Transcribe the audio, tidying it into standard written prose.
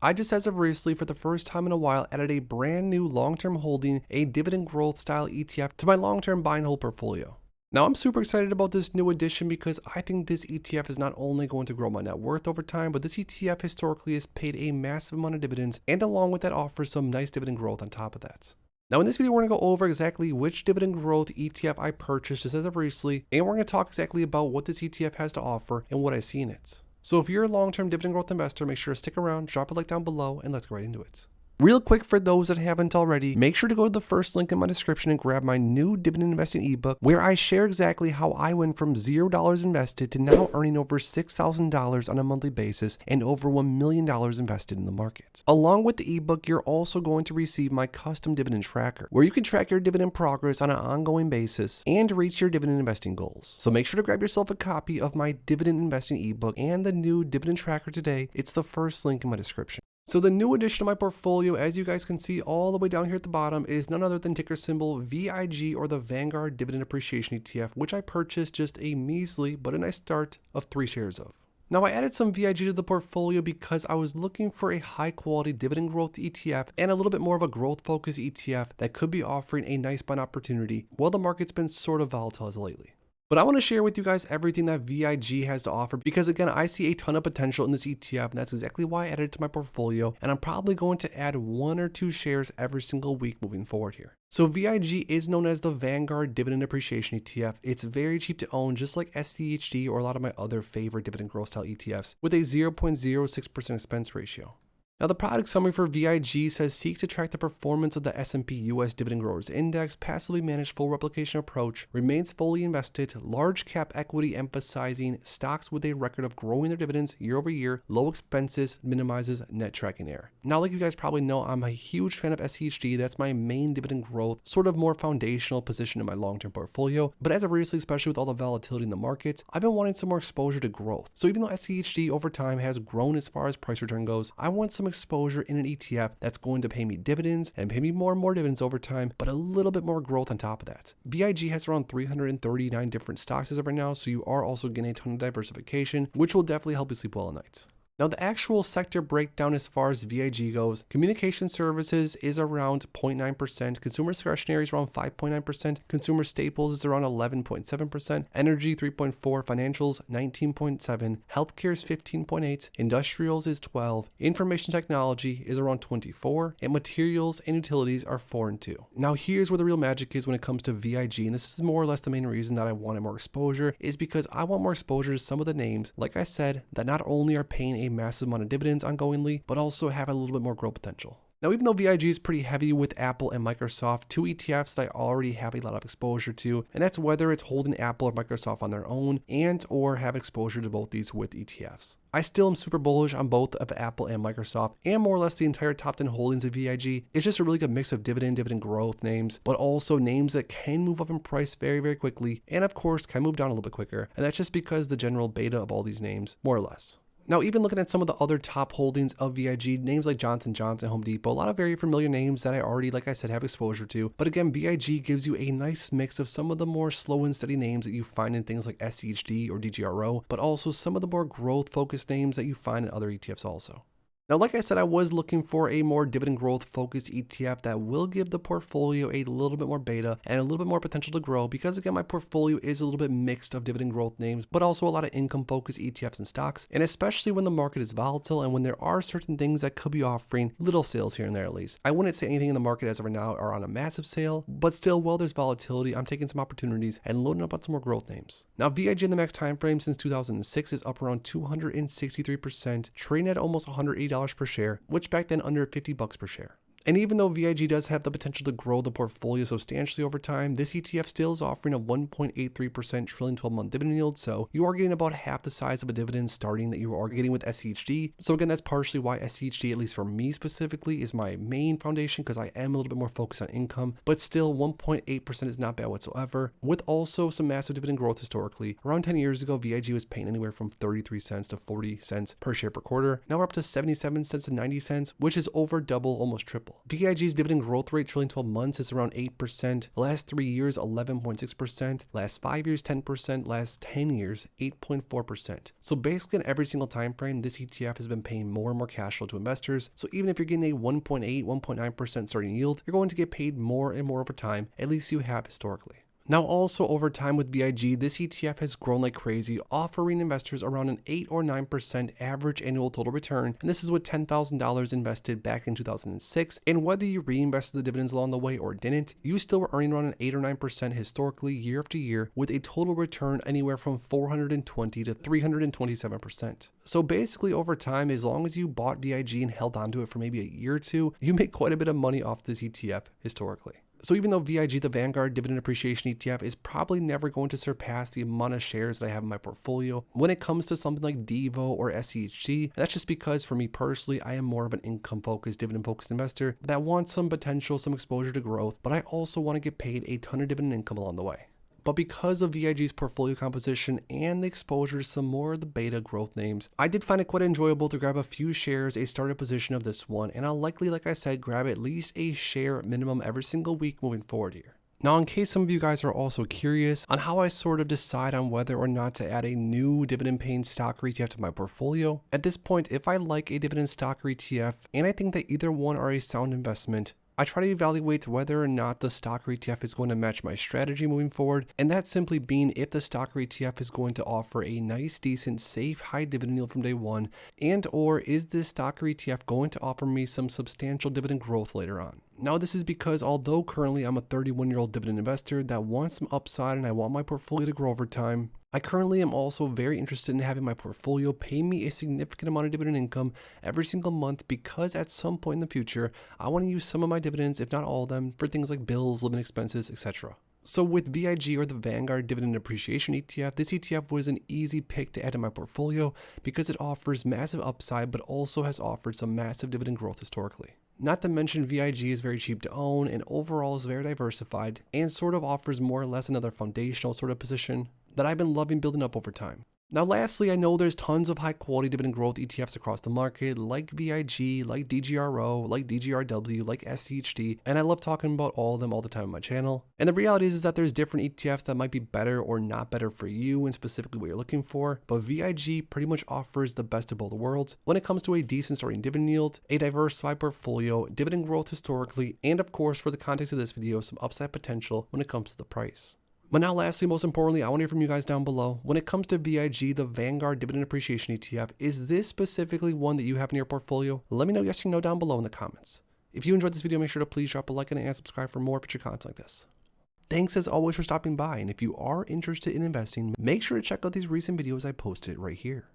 I just as of recently for the first time in a while added a brand new long-term holding, a dividend growth style ETF to my long-term buy and hold portfolio. Now I'm super excited about this new addition because I think this ETF is not only going to grow my net worth over time, but this ETF historically has paid a massive amount of dividends, and along with that offers some nice dividend growth on top of that. Now in this video, we're going to go over exactly which dividend growth ETF I purchased just as of recently, and we're going to talk exactly about what this ETF has to offer and what I see in it. So if you're a long-term dividend growth investor, make sure to stick around, drop a like down below, and let's go right into it. Real quick, for those that haven't already, make sure to go to the first link in my description and grab my new dividend investing ebook, where I share exactly how I went from $0 invested to now earning over $6,000 on a monthly basis and over $1 million invested in the market. Along with the ebook, you're also going to receive my custom dividend tracker, where you can track your dividend progress on an ongoing basis and reach your dividend investing goals. So make sure to grab yourself a copy of my dividend investing ebook and the new dividend tracker today. It's the first link in my description. So the new addition to my portfolio, as you guys can see all the way down here at the bottom, is none other than ticker symbol VIG, or the Vanguard Dividend Appreciation ETF, which I purchased just a measly but a nice start of 3 shares of. Now I added some VIG to the portfolio because I was looking for a high quality dividend growth ETF and a little bit more of a growth focused ETF that could be offering a nice buying opportunity while the market's been sort of volatile as of lately. But I want to share with you guys everything that VIG has to offer because again, I see a ton of potential in this ETF, and that's exactly why I added it to my portfolio, and I'm probably going to add 1 or 2 shares every single week moving forward here. So VIG is known as the Vanguard Dividend Appreciation ETF. It's very cheap to own, just like SCHD or a lot of my other favorite dividend growth style ETFs, with a 0.06% expense ratio. Now the product summary for VIG says seeks to track the performance of the S&P US Dividend Growers Index, passively managed full replication approach, remains fully invested, large cap equity emphasizing stocks with a record of growing their dividends year over year, low expenses, minimizes net tracking error. Now like you guys probably know, I'm a huge fan of SCHD. That's my main dividend growth, sort of more foundational position in my long-term portfolio. But as of recently, especially with all the volatility in the markets, I've been wanting some more exposure to growth. So even though SCHD over time has grown as far as price return goes, I want some exposure in an ETF that's going to pay me dividends and pay me more and more dividends over time, but a little bit more growth on top of that. VIG has around 339 different stocks as of right now, so you are also getting a ton of diversification, which will definitely help you sleep well at night. Now the actual sector breakdown as far as VIG goes, communication services is around 0.9%, consumer discretionary is around 5.9%, consumer staples is around 11.7%, energy 3.4%, financials 19.7%, healthcare is 15.8%, industrials is 12%, information technology is around 24%, and materials and utilities are 4 and 2. Now here's where the real magic is when it comes to VIG, and this is more or less the main reason that I wanted more exposure, is because I want more exposure to some of the names, like I said, that not only are paying a massive amount of dividends ongoingly, but also have a little bit more growth potential. Now, even though VIG is pretty heavy with Apple and Microsoft, 2 ETFs that I already have a lot of exposure to, and that's whether it's holding Apple or Microsoft on their own and or have exposure to both these with ETFs. I still am super bullish on both of Apple and Microsoft, and more or less the entire top 10 holdings of VIG. It's just a really good mix of dividend growth names, but also names that can move up in price very, very quickly, and of course can move down a little bit quicker. And that's just because the general beta of all these names, more or less. Now, even looking at some of the other top holdings of VIG, names like Johnson & Johnson, Home Depot, a lot of very familiar names that I already, like I said, have exposure to. But again, VIG gives you a nice mix of some of the more slow and steady names that you find in things like SCHD or DGRO, but also some of the more growth-focused names that you find in other ETFs also. Now, like I said, I was looking for a more dividend growth focused ETF that will give the portfolio a little bit more beta and a little bit more potential to grow because again, my portfolio is a little bit mixed of dividend growth names, but also a lot of income focused ETFs and stocks. And especially when the market is volatile and when there are certain things that could be offering little sales here and there at least. I wouldn't say anything in the market as of right now are on a massive sale, but still, while there's volatility, I'm taking some opportunities and loading up on some more growth names. Now, VIG in the max time frame since 2006 is up around 263%, trading at almost $180 per share, which back then under $50 per share. And even though VIG does have the potential to grow the portfolio substantially over time, this ETF still is offering a 1.83% trailing 12-month dividend yield, so you are getting about half the size of a dividend starting that you are getting with SCHD. So again, that's partially why SCHD, at least for me specifically, is my main foundation because I am a little bit more focused on income, but still 1.8% is not bad whatsoever, with also some massive dividend growth historically. Around 10 years ago, VIG was paying anywhere from 33 cents to 40 cents per share per quarter. Now we're up to 77 cents to 90 cents, which is over double, almost triple. unbelievable. VIG's dividend growth rate trailing 12 months is around 8%, the last 3 years 11.6%, last 5 years 10%, last 10 years 8.4%. So basically in every single time frame, this ETF has been paying more and more cash flow to investors. So even if you're getting a 1.8, 1.9% starting yield, you're going to get paid more and more over time, at least you have historically. Now also over time with VIG, this ETF has grown like crazy, offering investors around an 8 or 9% average annual total return, and this is with $10,000 invested back in 2006, and whether you reinvested the dividends along the way or didn't, you still were earning around an 8 or 9% historically year after year, with a total return anywhere from 420 to 327%. So basically over time, as long as you bought VIG and held onto it for maybe a year or two, you make quite a bit of money off this ETF historically. So even though VIG, the Vanguard Dividend Appreciation ETF, is probably never going to surpass the amount of shares that I have in my portfolio when it comes to something like Devo or SCHD, that's just because for me personally, I am more of an income-focused, dividend-focused investor that wants some potential, some exposure to growth, but I also want to get paid a ton of dividend income along the way. But because of VIG's portfolio composition and the exposure to some more of the beta growth names, I did find it quite enjoyable to grab a few shares, a startup position of this one, and I'll likely, like I said, grab at least a share minimum every single week moving forward here. Now, in case some of you guys are also curious on how I sort of decide on whether or not to add a new dividend paying stock or ETF to my portfolio, at this point, if I like a dividend stock or ETF, and I think that either one are a sound investment, I try to evaluate whether or not the stock or ETF is going to match my strategy moving forward, and that simply being if the stock or ETF is going to offer a nice, decent, safe, high dividend yield from day one, and or is this stock or ETF going to offer me some substantial dividend growth later on. Now this is because although currently I'm a 31-year-old dividend investor that wants some upside and I want my portfolio to grow over time, I currently am also very interested in having my portfolio pay me a significant amount of dividend income every single month, because at some point in the future, I want to use some of my dividends, if not all of them, for things like bills, living expenses, etc. So with VIG, or the Vanguard Dividend Appreciation ETF, this ETF was an easy pick to add to my portfolio because it offers massive upside but also has offered some massive dividend growth historically. Not to mention VIG is very cheap to own and overall is very diversified and sort of offers more or less another foundational sort of position that I've been loving building up over time. Now lastly, I know there's tons of high quality dividend growth ETFs across the market, like VIG, like DGRO, like DGRW, like SCHD, and I love talking about all of them all the time on my channel. And the reality is that there's different ETFs that might be better or not better for you and specifically what you're looking for, but VIG pretty much offers the best of both worlds when it comes to a decent starting dividend yield, a diversified portfolio, dividend growth historically, and of course for the context of this video, some upside potential when it comes to the price. But now lastly, most importantly, I want to hear from you guys down below. When it comes to VIG, the Vanguard Dividend Appreciation ETF, is this specifically one that you have in your portfolio? Let me know yes or no down below in the comments. If you enjoyed this video, make sure to please drop a like and subscribe for more future content like this. Thanks as always for stopping by, and if you are interested in investing, make sure to check out these recent videos I posted right here.